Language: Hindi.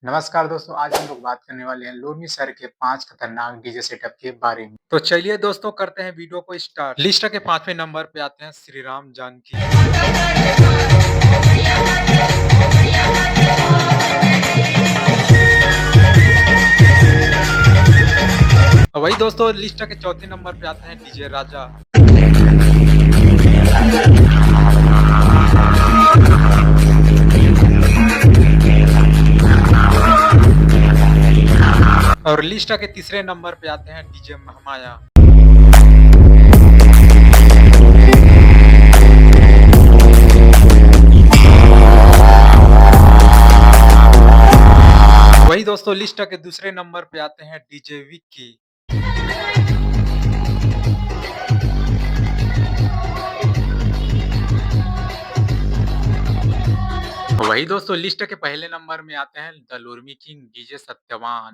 नमस्कार दोस्तों, आज हम लोग बात करने वाले हैं लोरमी शहर के 5 खतरनाक डीजे सेटअप के बारे में। तो चलिए दोस्तों करते हैं वीडियो को स्टार्ट। लिस्ट के 5वें नंबर पे आते हैं श्री राम जानकी। और वही दोस्तों लिस्ट के चौथे नंबर पे आते हैं डीजे राजा। और लिस्ट के तीसरे नंबर पे आते हैं डीजे महामाया। वही दोस्तों लिस्ट के दूसरे नंबर पे आते हैं डीजे विक्की। वही दोस्तों लिस्ट के पहले नंबर में आते हैं the Lormi king DJ Satyavan.